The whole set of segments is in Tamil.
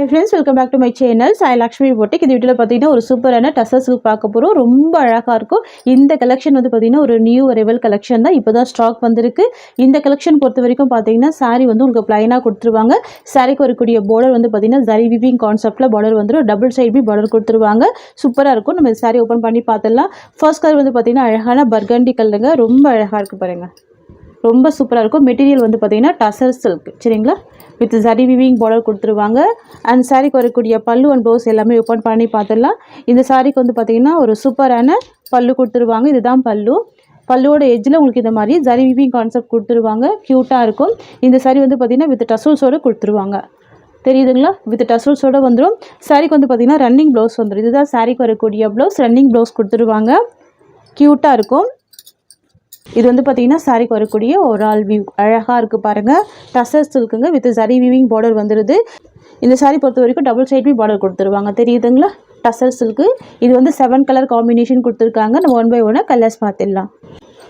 Hi friends, welcome back to my channel. Sai Lakshmi Boutique. இந்த வீடியோல பாத்தீங்கன்னா ஒரு சூப்பரான டசர் சில்க் பார்க்க போறோம். ரொம்ப அழகா இருக்கும். இந்த கலெக்ஷன் வந்து பாத்தீங்கன்னா ஒரு நியூ அரைவல் கலெக்ஷன் தான். இப்போதான் ஸ்டாக் வந்திருக்கு. இந்த கலெக்ஷன் பொறுத்த வரைக்கும் பாத்தீங்கன்னா saree வந்து உங்களுக்கு ப்ளைனா கொடுத்துருவாங்க. சாரிக்கு வரக்கூடிய பார்டர் வந்து பாத்தீங்கன்னா ஜரி வீவிங் கான்செப்ட்ல பார்டர் வந்துரும். டபுள் சைடு பி பார்டர் கொடுத்துருவாங்க. சூப்பரா இருக்கும். நம்ம saree ஓபன் பண்ணி பார்த்தலாம். ஃபர்ஸ்ட் கலர் வந்து பாத்தீங்கன்னா அழகான பர்கண்டி கலருங்க. ரொம்ப அழகா இருக்கு பாருங்க. ரொம்ப சூப்பராக இருக்கும். மெட்டீரியல் வந்து பார்த்தீங்கன்னா டசர் சில்க் சரிங்களா, வித் ஜரி வீவிங் பார்டர் கொடுத்துருவாங்க. அண்ட் சாரிக்கு வரக்கூடிய பல்லு அண்ட் ப்ளவுஸ் எல்லாமே ஓப்பன் பண்ணி பார்த்துடலாம். இந்த சாரிக்கு வந்து பார்த்தீங்கன்னா ஒரு சூப்பரான பல்லு கொடுத்துருவாங்க. இதுதான் பல்லு. பல்லுவோட எஜ்ஜில் உங்களுக்கு இந்த மாதிரி ஜரி வீவிங் கான்செப்ட் கொடுத்துருவாங்க. க்யூட்டாக இருக்கும். இந்த சாரி வந்து பார்த்தீங்கன்னா வித் டசல்ஸோடு கொடுத்துருவாங்க. தெரியுதுங்களா, வித் டசல்ஸோடு வந்துடும். சாரிக்கு வந்து பார்த்தீங்கன்னா ரன்னிங் ப்ளவுஸ் வந்துடும். இதுதான் சாரிக்கு வரக்கூடிய ப்ளவுஸ். ரன்னிங் ப்ளவுஸ் கொடுத்துருவாங்க. க்யூட்டாக இருக்கும். இது வந்து பார்த்தீங்கன்னா சாரிக்கு வரக்கூடிய ஒரு ஆல் வியூ அழகாக இருக்குது பாருங்கள். டசர் சில்க்குங்க வித் ஜரி வீவிங் பார்டர் வந்துடுது. இந்த சாரி பொறுத்த வரைக்கும் டபுள் சைட் பி பார்டர் கொடுத்துருவாங்க. தெரியுதுங்களா, டசர் சில்க்கு. இது வந்து 7 கலர் காம்பினேஷன் கொடுத்துருக்காங்க. நம்ம 1 by 1 கலர்ஸ் பார்த்துடலாம்.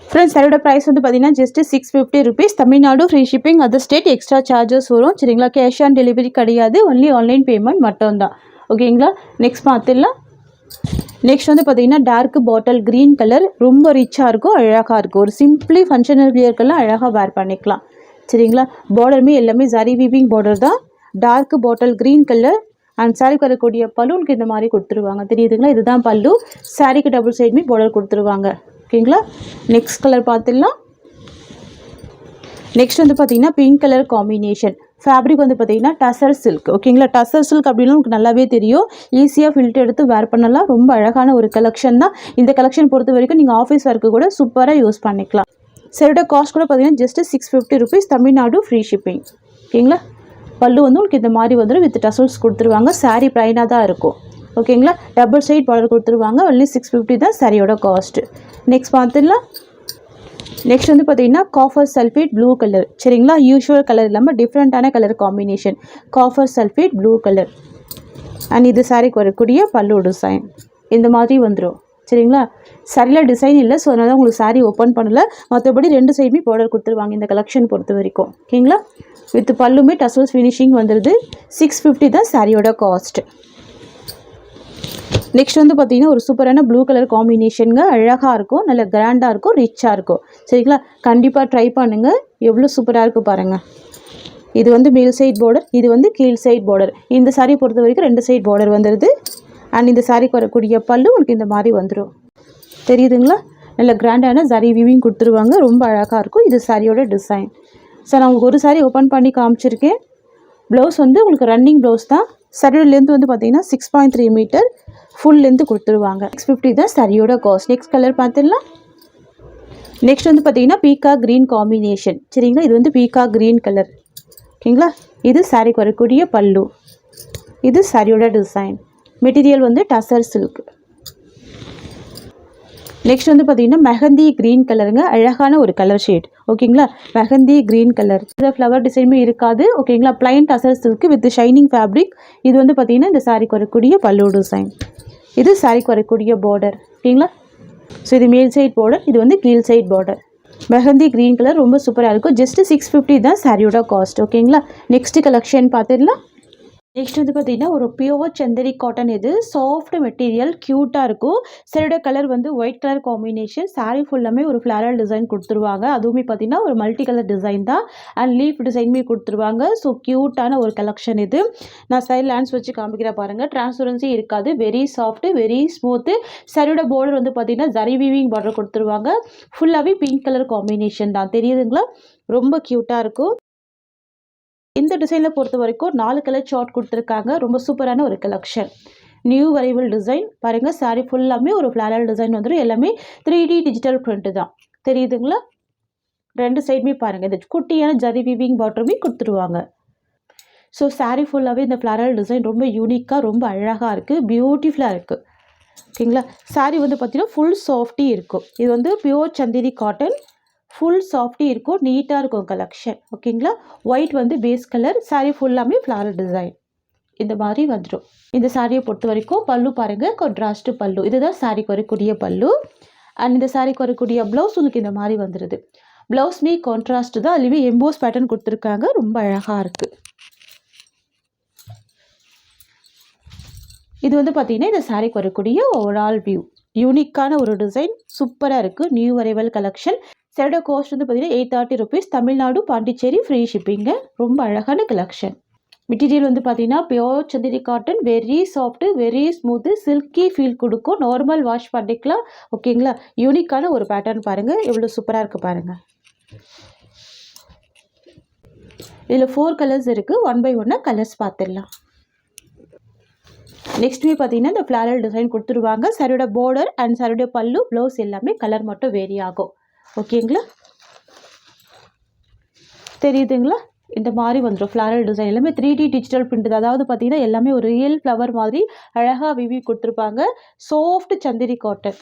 ஃப்ரெண்ட்ஸ், சாரியோட ப்ரைஸ் வந்து பார்த்தீங்கன்னா just 650 rupees. Tamil Nadu free shipping, other state extra charges வரும் சரிங்களா. கேஷ் ஆன் டெலிவரி கிடையாது. ஒன்லி ஆன்லைன் பேமெண்ட் மட்டும்தான். ஓகேங்களா, நெக்ஸ்ட் பார்த்துடலாம். நெக்ஸ்ட் வந்து பார்த்தீங்கன்னா டார்க் பாட்டில் க்ரீன் கலர். ரொம்ப ரிச்சாக இருக்கும், அழகாக இருக்கும். ஒரு சிம்பிளி ஃபங்க்ஷனல் வியர்க்கெல்லாம் அழகாக வேர் பண்ணிக்கலாம் சரிங்களா. பார்டருமே எல்லாமே ஜரி வீவிங் பார்டர் தான். Dark bottle green colour. And சாரிக்கு வரக்கூடிய பலூனுக்கு இந்த மாதிரி கொடுத்துருவாங்க. தெரியுதுங்களா, இதுதான் பல்லு. சாரிக்கு டபுள் சைடுமே பார்டர் கொடுத்துருவாங்க. ஓகேங்களா, நெக்ஸ்ட் கலர் பார்த்துடலாம். நெக்ஸ்ட் வந்து பார்த்தீங்கன்னா பிங்க் கலர் காம்பினேஷன். ஃபேப்ரிக் வந்து பார்த்தீங்கன்னா டசர் சில்க். ஓகேங்களா, டசர் சில்க் அப்படின்னு உங்களுக்கு நல்லாவே தெரியும். ஈஸியாக ஃபில்டர் எடுத்து வேர் பண்ணலாம். ரொம்ப அழகான ஒரு கலெக்ஷன் தான். இந்த கலெக்ஷன் பொறுத்த வரைக்கும் நீங்கள் ஆஃபீஸ் ஒர்க்கு கூட சூப்பராக யூஸ் பண்ணிக்கலாம். சரியோட காஸ்ட் கூட பார்த்தீங்கன்னா just 650 rupees. Tamil Nadu free shipping. ஓகேங்களா, பல்லு வந்து உங்களுக்கு இந்த மாதிரி வந்துடும். வித் டசல்ஸ் கொடுத்துருவாங்க. சாரீ ப்ளைனாக தான் இருக்கும். ஓகேங்களா, டபுள் சைட் பார்டர் கொடுத்துருவாங்க. ஒன்லி 650 தான் சாரியோட காஸ்ட்டு. நெக்ஸ்ட் பார்த்துடலாம். நெக்ஸ்ட் வந்து பார்த்தீங்கன்னா காஃபர் சல்ஃபேட் ப்ளூ கலர் சரிங்களா. யூஷுவல் கலர் இல்லாமல் டிஃப்ரெண்ட்டான colour combination. Copper sulphate blue colour. And இது சாரிக்கு வரக்கூடிய பல்லு டிசைன் இந்த மாதிரி வந்துடும் சரிங்களா. சரியில் டிசைன் இல்லை, ஸோ அதனால உங்களுக்கு சாரீ ஓப்பன் பண்ணலை. மற்றபடி 2 சைடுமே பார்டர் கொடுத்துருவாங்க இந்த கலெக்ஷன் பொறுத்த வரைக்கும். ஓகேங்களா, வித் பல்லுமே டசல்ஸ் ஃபினிஷிங் வந்துடுது. 650 தான் சாரியோட காஸ்ட். நெக்ஸ்ட் வந்து பார்த்தீங்கன்னா ஒரு சூப்பரான ப்ளூ கலர் காம்பினேஷனுங்க. அழகாக இருக்கும், நல்ல கிராண்டாக இருக்கும், ரிச்சாக இருக்கும் சரிங்களா. கண்டிப்பாக ட்ரை பண்ணுங்கள். எவ்வளோ சூப்பராக இருக்குது பாருங்கள். இது வந்து மேல் சைட் பார்டர், இது வந்து கீழ் சைட் பார்டர். இந்த சாரீ பொறுத்த வரைக்கும் 2 சைட் பார்டர் வந்துடுது. அண்ட் இந்த சாரீக்கு வரக்கூடிய பல்லு உங்களுக்கு இந்த மாதிரி வந்துடும். தெரியுதுங்களா, நல்ல கிராண்டான ஜரி வீவிங் கொடுத்துருவாங்க. ரொம்ப அழகாக இருக்கும். இது சாரியோட டிசைன். சார் நான் உங்களுக்கு ஒரு சாரீ ஓப்பன் பண்ணி காமிச்சிருக்கேன். ப்ளவுஸ் வந்து உங்களுக்கு ரன்னிங் ப்ளவுஸ் தான். சாரியோட லென்த் வந்து பார்த்தீங்கன்னா 6.3 மீட்டர். ஃபுல் லென்த்து கொடுத்துருவாங்க. 650 தான் சாரியோட காஸ்ட். நெக்ஸ்ட் கலர் பார்த்துடலாம். நெக்ஸ்ட் வந்து பார்த்தீங்கன்னா பீக்கா க்ரீன் காம்பினேஷன் சரிங்களா. இது வந்து பீக்கா க்ரீன் கலர். ஓகேங்களா, இது சாரிக்கு வரக்கூடிய பல்லு. இது சாரியோட டிசைன். மெட்டீரியல் வந்து டசர் சில்க். நெக்ஸ்ட் வந்து பார்த்தீங்கன்னா மெஹந்தி க்ரீன் கலருங்க. அழகான ஒரு கலர் ஷேட். ஓகேங்களா, மெஹந்தி க்ரீன் கலர். இதில் ஃப்ளவர் டிசைனுமே இருக்காது. ஓகேங்களா, plain tussar silk with shining fabric. இது வந்து பார்த்தீங்கன்னா இந்த சாரிக்கு வரக்கூடிய பல்லு டிசைன். இது சாரிக்கு வரக்கூடிய பார்டர். ஓகேங்களா, ஸோ இது மேல் சைட் பார்டர், இது வந்து கீழ் side border. Mehndi green colour ரொம்ப சூப்பராக இருக்கும். ஜஸ்ட் 650 தான் சாரியோட காஸ்ட். ஓகேங்களா, நெக்ஸ்ட் கலெக்ஷன் பார்த்துடலாம். நெக்ஸ்ட் வந்து பார்த்தீங்கன்னா ஒரு பியோர் சந்தரி காட்டன். இது சாஃப்ட் மெட்டீரியல், க்யூட்டாக இருக்கும். சாரியோட கலர் வந்து ஒயிட் கலர் காம்பினேஷன். சாரீ ஃபுல்லாமே ஒரு ஃப்ளாரல் டிசைன் கொடுத்துருவாங்க. அதுவுமே பார்த்தீங்கன்னா ஒரு மல்டி கலர் டிசைன் தான். அண்ட் லீஃப் டிசைனுமே கொடுத்துருவாங்க. ஸோ க்யூட்டான ஒரு கலெக்ஷன் இது. நான் சைட் லேண்ட்ஸ் வச்சு காமிக்கிற பாருங்கள். டிரான்ஸ்பரன்சி இருக்காது. Very soft, very smooth. சாரியோட பார்டர் வந்து பார்த்தீங்கன்னா ஜரி வீவிங் பார்டர் கொடுத்துருவாங்க. ஃபுல்லாகவே பிங்க் கலர் காம்பினேஷன் தான். தெரியுதுங்களா, ரொம்ப க்யூட்டாக இருக்கும். இந்த டிசைனில் பொறுத்த வரைக்கும் 4 கலர் சார்ட் கொடுத்துருக்காங்க. ரொம்ப சூப்பரான ஒரு கலெக்ஷன். நியூ வரைவல் டிசைன் பாருங்கள். சாரீ ஃபுல்லாமே ஒரு ஃப்ளாரல் டிசைன் வந்துடும். எல்லாமே 3D டிஜிட்டல் பிரிண்ட் தான். தெரியுதுங்களா, 2 சைடுமே பாருங்கள். இந்த குட்டியான ஜரி வீவிங் பார்டருமே கொடுத்துருவாங்க. ஸோ சாரீ ஃபுல்லாகவே இந்த ஃப்ளாரல் டிசைன் ரொம்ப யூனிக்காக, ரொம்ப அழகாக இருக்குது, பியூட்டிஃபுல்லாக இருக்குது. ஓகேங்களா, சாரீ வந்து பார்த்தீங்கன்னா ஃபுல் சாஃப்டி இருக்கும். இது வந்து pure Chanderi cotton. Full softy இருக்கும், நீட்டாக இருக்கும் கலெக்ஷன். ஓகேங்களா, ஒயிட் வந்து பேஸ் கலர். சாரீ ஃபுல்லாமே ஃப்ளாரல் டிசைன் இந்த மாதிரி வந்துடும். இந்த சாரியை பொறுத்த வரைக்கும் பல்லு பாருங்கள், கான்ட்ராஸ்ட் பல்லு. இதுதான் சாரிக்கு வரக்கூடிய பல்லு. அண்ட் இந்த சாரிக்கு வரக்கூடிய ப்ளவுஸ் உங்களுக்கு இந்த மாதிரி வந்துடுது. ப்ளவுஸ்மே கான்ட்ராஸ்ட் தான். அதுலேயுமே எம்போஸ் பேட்டர்ன் கொடுத்துருக்காங்க. ரொம்ப அழகாக இருக்குது. இது வந்து பார்த்தீங்கன்னா இந்த சாரீக்கு வரக்கூடிய ஓவரால் வியூ. யூனிக்கான ஒரு டிசைன் சூப்பராக இருக்குது. New arrival collection. சாரியோட காஸ்ட் வந்து பார்த்தீங்கன்னா 830 rupees. தமிழ்நாடு பாண்டிச்சேரி ஃப்ரீ ஷிப்பிங்க. ரொம்ப அழகான கலெக்ஷன். மெட்டீரியல் வந்து பார்த்தீங்கன்னா pure Chanderi cotton. Very soft, very smooth, silky feel கொடுக்கும். நார்மல் வாஷ் பண்ணிக்கலாம். ஓகேங்களா? யூனிக்கான ஒரு பேட்டர்ன் பாருங்கள், எவ்வளோ சூப்பராக இருக்குது பாருங்கள். இதில் 4 கலர்ஸ் இருக்குது. 1 by 1 கலர்ஸ் பார்த்துடலாம். நெக்ஸ்ட்டுமே பார்த்தீங்கன்னா இந்த ஃப்ளாரல் டிசைன் கொடுத்துருவாங்க. சாரியோட பார்டர் அண்ட் சாரியோட பல்லு, ப்ளவுஸ் எல்லாமே கலர் மட்டும் வேரி ஆகும். ஓகேங்களா? தெரியுதுங்களா? இந்த மாதிரி வந்துடும் ஃப்ளாரல் டிசைன். எல்லாமே 3D டிஜிட்டல் பிரிண்ட். அதாவது பார்த்தீங்கன்னா எல்லாமே ஒரு ரியல் ஃப்ளவர் மாதிரி அழகாக விவி கொடுத்துருப்பாங்க. Soft Chanderi cotton.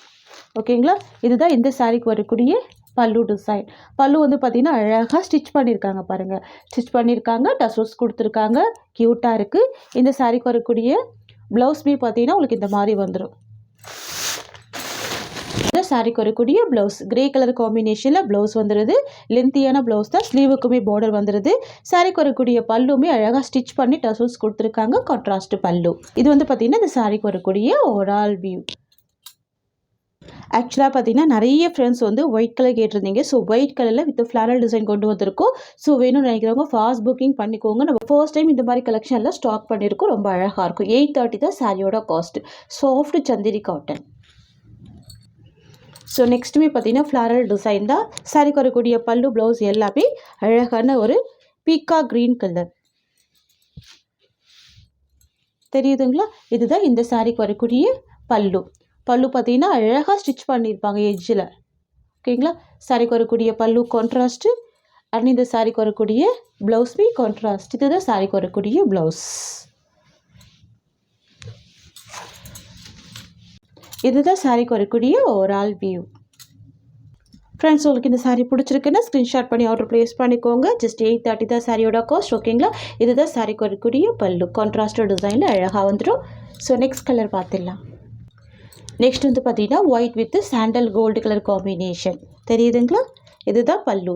ஓகேங்களா? இதுதான் இந்த சாரிக்கு வரக்கூடிய பல்லு டிசைன். பல்லு வந்து பார்த்தீங்கன்னா அழகாக ஸ்டிச் பண்ணியிருக்காங்க பாருங்கள். ஸ்டிச் பண்ணியிருக்காங்க, டசல்ஸ் கொடுத்துருக்காங்க. க்யூட்டாக இருக்குது. இந்த சாரிக்கு வரக்கூடிய ப்ளவுஸ்மே பார்த்தீங்கன்னா உங்களுக்கு இந்த மாதிரி வந்துடும். இந்த சாரிக்கு வரக்கூடிய ப்ளவுஸ் கிரே கலர் காம்பினேஷனில் ப்ளவுஸ் வந்துடுது. லென்த்தியான ப்ளவுஸ் தான். ஸ்லீவுக்குமே பார்டர் வந்துடுது. சாரிக்கு வரக்கூடிய பல்லுமே அழகாக ஸ்டிச் பண்ணி டசல்ஸ் கொடுத்துருக்காங்க. கான்ட்ராஸ்ட் பல்லு. இது வந்து பார்த்தீங்கன்னா இந்த சாரிக்கு வரக்கூடிய ஓவரால் வியூ. ஆக்சுவலாக பார்த்தீங்கன்னா நிறைய ஃப்ரெண்ட்ஸ் வந்து ஒயிட் கலர் கேட்டிருந்தீங்க. ஸோ ஒயிட் கலரில் வித் ஃப்ளாரல் டிசைன் கொண்டு வந்திருக்கோம். ஸோ வேணும்னு நினைக்கிறவங்க ஃபாஸ்ட் புக்கிங் பண்ணிக்கோங்க. நம்ம ஃபர்ஸ்ட் டைம் இந்த மாதிரி கலெக்ஷனில் ஸ்டாக் பண்ணியிருக்கோம். ரொம்ப அழகாக இருக்கும். 830 தான் சாரியோட cost. Soft Chanderi cotton. So நெக்ஸ்ட்டுமே பார்த்தீங்கன்னா ஃப்ளாரல் டிசைன் தான். சாரிக்கு வரக்கூடிய பல்லு, ப்ளவுஸ் எல்லாமே அழகான ஒரு பீக்கா க்ரீன் கலர். தெரியுதுங்களா? இதுதான் இந்த சாரிக்கு வரக்கூடிய பல்லு. பல்லு பார்த்தீங்கன்னா அழகாக ஸ்டிச் பண்ணியிருப்பாங்க எட்ஜில். ஓகேங்களா? சாரிக்கு வரக்கூடிய பல்லு கான்ட்ராஸ்ட்டு அண்ட் இந்த சாரிக்கு வரக்கூடிய ப்ளவுஸ்மே கான்ட்ராஸ்ட். இதுதான் சாரிக்கு வரக்கூடிய ப்ளவுஸ். இதுதான் சாரிக்கு வரக்கூடிய ஓவரால் வியூ. ஃப்ரெண்ட்ஸ், உங்களுக்கு இந்த சாரீ பிடிச்சிருக்குன்னா ஸ்க்ரீன்ஷாட் பண்ணி ஆர்டர் ப்ளேஸ் பண்ணிக்கோங்க. ஜஸ்ட் 830 தான் சாரியோட காஸ்ட். ஓகேங்களா? இதுதான் சாரிக்கு வரக்கூடிய பல்லு. கான்ட்ராஸ்ட் டிசைனில் அழகாக வந்துடும். ஸோ நெக்ஸ்ட் கலர் பார்த்துடலாம். நெக்ஸ்ட் வந்து பார்த்தீங்கன்னா white with sandal gold colour combination. தெரியுதுங்களா? இதுதான் பல்லு.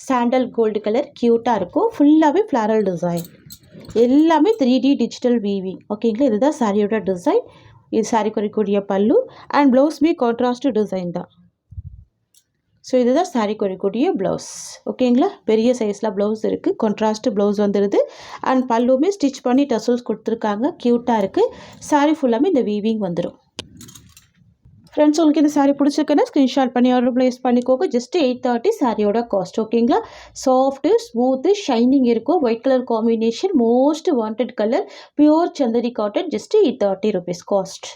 சாண்டல் கோல்டு கலர் க்யூட்டாக இருக்கும். ஃபுல்லாகவே ஃப்ளாரல் டிசைன். எல்லாமே 3D டிஜிட்டல் வீவிங். ஓகேங்களா? இதுதான் சாரியோட டிசைன். இது சாரிக்கு வரக்கூடிய பல்லு அண்ட் ப்ளவுஸ்மே கான்ட்ராஸ்ட் டிசைன் தான். ஸோ இதுதான் சாரிக்கு வரக்கூடிய ப்ளவுஸ். ஓகேங்களா? பெரிய சைஸில் ப்ளவுஸ் இருக்குது. கான்ட்ராஸ்ட் ப்ளவுஸ் வந்துடுது அண்ட் பல்லுமே ஸ்டிச் பண்ணி டசல்ஸ் கொடுத்துருக்காங்க. க்யூட்டாக இருக்குது. சாரி ஃபுல்லாமே இந்த வீவிங் வந்துடும். ஃப்ரெண்ட்ஸ், உங்களுக்கு இந்த சாரீ பிடிச்சிருக்குன்னா ஸ்க்ரீன்ஷாட் பண்ணி ஆர்டர் ப்ளேஸ் பண்ணிக்கோங்க. ஜஸ்ட் 830 சாரியோட காஸ்ட். ஓகேங்களா? சாஃப்ட்டு, ஸ்மூத்து, ஷைனிங் இருக்கும். White colour combination, most wanted colour, pure Chanderi cotton. Just 830 rupees cost.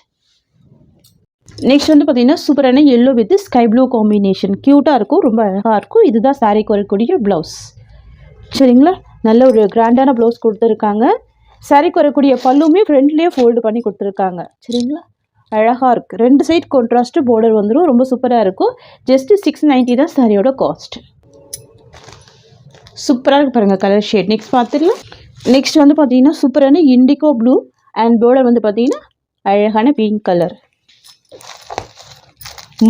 Next வந்து பார்த்தீங்கன்னா சூப்பரான yellow with sky blue combination. க்யூட்டாக இருக்கும். ரொம்ப அழகாக இருக்கும். இதுதான் சாரிக்கு வரக்கூடிய ப்ளவுஸ். சரிங்களா? நல்ல ஒரு கிராண்டான ப்ளவுஸ் கொடுத்துருக்காங்க. சாரிக்கு வரக்கூடிய பல்லுமே ஃப்ரண்ட்லேயே ஃபோல்டு பண்ணி கொடுத்துருக்காங்க. சரிங்களா? அழகாக இருக்குது. 2 சைட் கான்ட்ராஸ்ட்டு பார்டர் வந்துடும். ரொம்ப சூப்பராக இருக்கும். ஜஸ்ட்டு 690 தான் சாரியோட காஸ்ட். சூப்பராக இருக்குது பாருங்கள் கலர் ஷேட். நெக்ஸ்ட் பார்த்துடலாம். நெக்ஸ்ட் வந்து பார்த்தீங்கன்னா சூப்பரான இண்டிகோ ப்ளூ அண்ட் பார்டர் வந்து பார்த்தீங்கன்னா அழகான pink colour.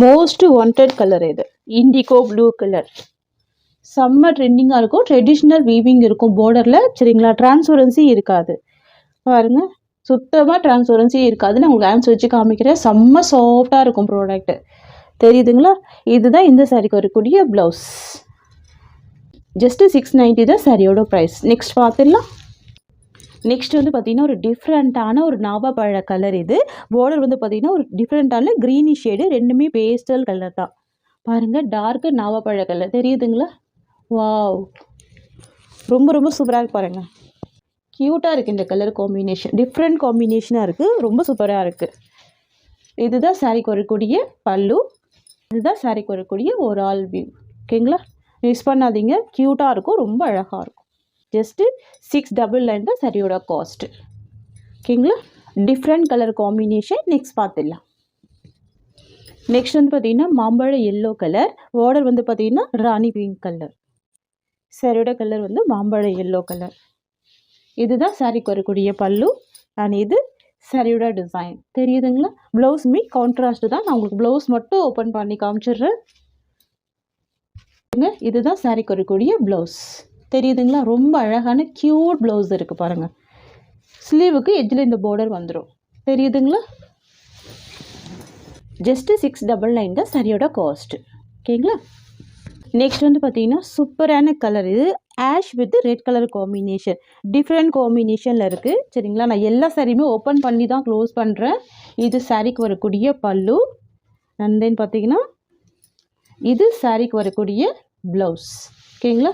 Most wanted colour இது. இண்டிகோ ப்ளூ கலர் செம்ம ட்ரெண்டிங்காக இருக்கும். ட்ரெடிஷ்னல் வீவிங் இருக்கும் பார்டரில். சரிங்களா? டிரான்ஸ்பரன்சி இருக்காது பாருங்கள். சுத்தமாக டிரான்ஸ்பரன்சி இருக்காது. நான் உங்களுக்கு ஹேண்ட்ஸ் வச்சு காமிக்கிறேன். செம்ம சாஃப்டாக இருக்கும் ப்ராடக்ட்டு. தெரியுதுங்களா? இதுதான் இந்த சாரிக்கு வரக்கூடிய ப்ளவுஸ். ஜஸ்ட்டு 690 தான் சாரியோட ப்ரைஸ். நெக்ஸ்ட் பார்த்துடலாம். நெக்ஸ்ட் வந்து பார்த்திங்கன்னா ஒரு டிஃப்ரெண்ட்டான ஒரு நாவாப்பழ கலர். இது பார்டர் வந்து பார்த்திங்கன்னா ஒரு டிஃப்ரெண்ட்டான க்ரீனி ஷேடு. ரெண்டுமே பேஸ்டல் கலர் தான். பாருங்கள், டார்க்கு நாவாப்பழ கலர். தெரியுதுங்களா? வாவ், ரொம்ப ரொம்ப சூப்பராக இருக்கு பாருங்கள். க்யூட்டாக இருக்குது இந்த கலர் காம்பினேஷன். டிஃப்ரெண்ட் காம்பினேஷனாக இருக்குது. ரொம்ப சூப்பராக இருக்குது. இதுதான் சாரிக்கு வரக்கூடிய பல்லு. இதுதான் சாரிக்கு வரக்கூடிய ஒரு ஆல் வியூ. ஓகேங்களா? மிஸ் பண்ணாதீங்க. க்யூட்டாக இருக்கும். ரொம்ப அழகாக இருக்கும். ஜஸ்ட்டு 699 தான் சாரியோட காஸ்ட்டு. ஓகேங்களா? Different colour combination. நெக்ஸ்ட் பார்த்துடலாம். நெக்ஸ்ட் வந்து பார்த்திங்கன்னா மாம்பழ எல்லோ கலர். பார்டர் வந்து பார்த்திங்கன்னா ராணி பிங்க் கலர். சாரியோட கலர் வந்து மாம்பழ எல்லோ கலர். இதுதான் சாரிக்கு வரக்கூடிய பல்லு அண்ட் இது சாரியோட டிசைன். தெரியுதுங்களா? ப்ளவுஸுமே கான்ட்ராஸ்ட் தான். நான் உங்களுக்கு ப்ளவுஸ் மட்டும் ஓப்பன் பண்ணி காமிச்சிடுறேன். இதுதான் சாரிக்கு வரக்கூடிய ப்ளவுஸ். தெரியுதுங்களா? ரொம்ப அழகான க்யூட் ப்ளவுஸ் இருக்குது பாருங்கள். ஸ்லீவுக்கு எட்ஜில் இந்த பார்டர் வந்துடும். தெரியுதுங்களா? ஜஸ்ட்டு 699 தான் சாரியோட காஸ்ட்டு. ஓகேங்களா? நெக்ஸ்ட் வந்து பார்த்தீங்கன்னா சூப்பரான கலர். இது ash with red colour combination. Different காம்பினேஷனில் இருக்குது. சரிங்களா? நான் எல்லா சாரியுமே ஓப்பன் பண்ணி தான் க்ளோஸ் பண்ணுறேன். இது சாரிக்கு வரக்கூடிய பல்லு. அண்ட் தென் பார்த்தீங்கன்னா இது சாரிக்கு வரக்கூடிய ப்ளவுஸ். ஓகேங்களா?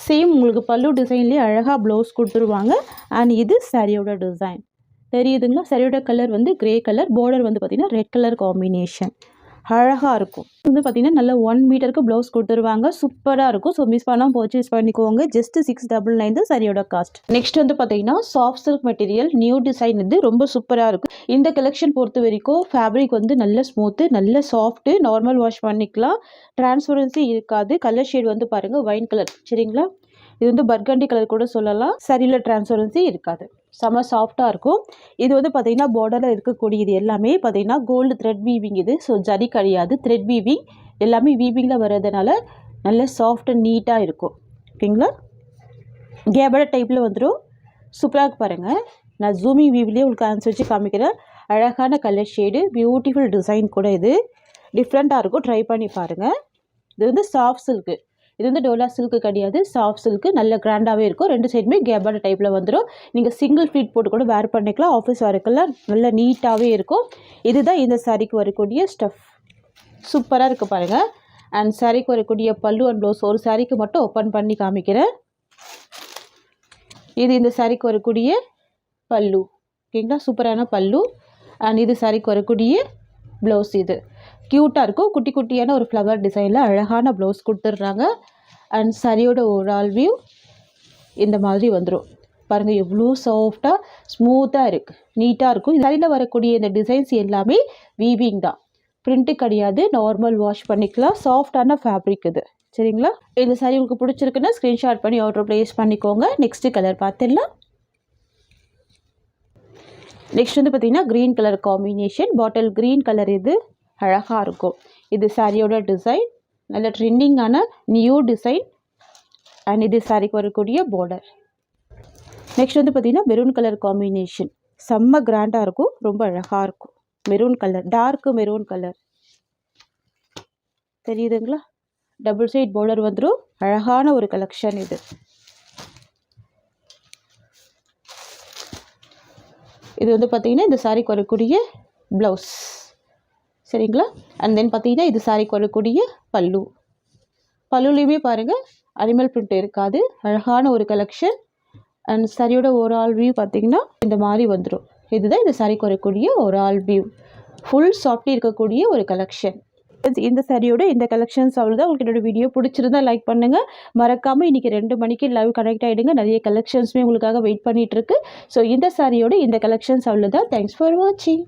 சேம் உங்களுக்கு பல்லு டிசைன்லேயே அழகாக ப்ளவுஸ் கொடுத்துருவாங்க. அண்ட் இது சாரியோட டிசைன். தெரியுதுங்களா? சாரியோட கலர் வந்து கிரே கலர், பார்டர் வந்து பார்த்திங்கன்னா ரெட் கலர் காம்பினேஷன். அழகாக இருக்கும். வந்து பார்த்திங்கன்னா நல்ல 1 மீட்டருக்கு ப்ளவுஸ் கொடுத்துருவாங்க. சூப்பராக இருக்கும். ஸோ மிஸ் பண்ணாமல் பர்ச்சேஸ் பண்ணிக்கோங்க. ஜஸ்ட்டு 699 தான் சாரியோட காஸ்ட். நெக்ஸ்ட் வந்து பார்த்திங்கன்னா soft silk material, new design. இது ரொம்ப சூப்பராக இருக்கும். இந்த கலெக்ஷன் பொறுத்த வரைக்கும் ஃபேப்ரிக் வந்து நல்ல ஸ்மூத்து, நல்ல சாஃப்ட்டு, நார்மல் வாஷ் பண்ணிக்கலாம். டிரான்ஸ்பரன்சி இருக்காது. கலர் ஷேட் வந்து பாருங்கள் வைன் கலர். சரிங்களா? இது வந்து பர்கண்டி கலர் கூட சொல்லலாம். சரியில் டிரான்ஸ்பரன்சி இருக்காது. செம்ம சாஃப்டாக இருக்கும். இது வந்து பார்த்திங்கன்னா பார்டரில் இருக்கக்கூடிய இது எல்லாமே பார்த்திங்கன்னா கோல்டு த்ரெட் வீவிங். இது ஸோ ஜரி கிடையாது, த்ரெட் வீவிங். எல்லாமே வீவிங்கில் வர்றதுனால நல்ல சாஃப்ட் அண்ட் நீட்டாக இருக்கும். ஓகேங்களா? கேபட டைப்பில் வந்துடும். சூப்பராக பாருங்கள். நான் ஜூமிங் வீவ்லேயே உங்களுக்கு ஆன்சர் வச்சு காமிக்கிறேன். அழகான கலர் ஷேடு, பியூட்டிஃபுல் டிசைன் கூட. இது டிஃப்ரெண்ட்டாக இருக்கும். ட்ரை பண்ணி பாருங்கள். இது வந்து சாஃப்ட் சில்க்கு. இது வந்து டோலா சில்க்கு கிடையாது, சாஃப்ட் சில்க்கு. நல்ல கிராண்டாகவே இருக்கும். 2 சைடுமே கேபான டைப்பில் வந்துடும். நீங்கள் சிங்கிள் ஃபீட் போட்டு கூட வேர் பண்ணிக்கலாம். ஆஃபீஸ் வேர்க்கெல்லாம் நல்ல நீட்டாகவே இருக்கும். இதுதான் இந்த சாரிக்கு வரக்கூடிய ஸ்டஃப். சூப்பராக இருக்குது பாருங்கள். அண்ட் சாரிக்கு வரக்கூடிய பல்லு அண்ட் ப்ளவுஸ் ஒரு சாரிக்கு மட்டும் ஓப்பன் பண்ணி காமிக்கிறேன். இது இந்த சாரிக்கு வரக்கூடிய பல்லு. ஓகேங்களா? சூப்பரான பல்லு. அண்ட் இது சாரிக்கு வரக்கூடிய ப்ளவுஸ். இது க்யூட்டாக இருக்கும். குட்டி குட்டியான ஒரு ஃப்ளவர் டிசைனில் அழகான ப்ளவுஸ் கொடுத்துட்றாங்க. அண்ட் சாரியோட ஓவரால் வியூ இந்த மாதிரி வந்துடும். பாருங்கள் எவ்வளோ சாஃப்டாக ஸ்மூத்தாக இருக்குது, நீட்டாக இருக்கும். இந்த சாரியில் வரக்கூடிய இந்த டிசைன்ஸ் எல்லாமே வீவிங் தான், பிரிண்ட்டு கிடையாது. நார்மல் வாஷ் பண்ணிக்கலாம். சாஃப்டான ஃபேப்ரிக் இது. சரிங்களா? இந்த சாரி உங்களுக்கு பிடிச்சிருக்குன்னா ஸ்க்ரீன்ஷாட் பண்ணி ஆர்டர் ப்ளேஸ் பண்ணிக்கோங்க. நெக்ஸ்ட்டு கலர் பார்த்துடலாம். நெக்ஸ்ட் வந்து பார்த்திங்கன்னா க்ரீன் கலர் காம்பினேஷன், பாட்டில் க்ரீன் கலர். இது அழகாக இருக்கும். இது சாரியோட டிசைன். நல்ல ட்ரெண்டிங்கான நியூ டிசைன். அண்ட் இது சாரிக்கு வரக்கூடிய பார்டர். நெக்ஸ்ட் வந்து பார்த்திங்கன்னா மெரூன் கலர் காம்பினேஷன். செம்ம கிராண்டாக இருக்கும். ரொம்ப அழகாக இருக்கும். Maroon colour, dark maroon colour. தெரியுதுங்களா? டபுள் சைட் பார்டர் வந்துடும். அழகான ஒரு கலெக்ஷன் இது. இது வந்து பார்த்திங்கன்னா இந்த சாரிக்கு வரக்கூடிய ப்ளவுஸ். சரிங்களா? அண்ட் தென் பார்த்திங்கன்னா இது சாரிக்கு வரக்கூடிய பல்லு. பல்லுலேயுமே பாருங்கள் அனிமல் பிரிண்ட் இருக்காது. அழகான ஒரு கலெக்ஷன். அண்ட் சாரியோட ஓவரால் வியூ பார்த்திங்கன்னா இந்த மாதிரி வந்துடும். இதுதான் இந்த சாரிக்கு வரக்கூடிய ஓவரால் வியூ. ஃபுல் சாஃப்டி இருக்கக்கூடிய ஒரு கலெக்ஷன். இந்த சாரியோட இந்த கலெக்ஷன்ஸ் அவ்வளோதான். உங்களுக்கு என்னோட வீடியோ பிடிச்சிருந்தா லைக் பண்ணுங்கள். மறக்காமல் இன்றைக்கி 2 மணிக்கு லைவ் கனெக்ட் ஆகிடுங்க. நிறைய கலெக்ஷன்ஸுமே உங்களுக்காக வெயிட் பண்ணிகிட்ருக்கு. ஸோ இந்த சாரியோட இந்த கலெக்ஷன்ஸ் அவ்வளோதான். தேங்க்ஸ் ஃபார் வாட்சிங்.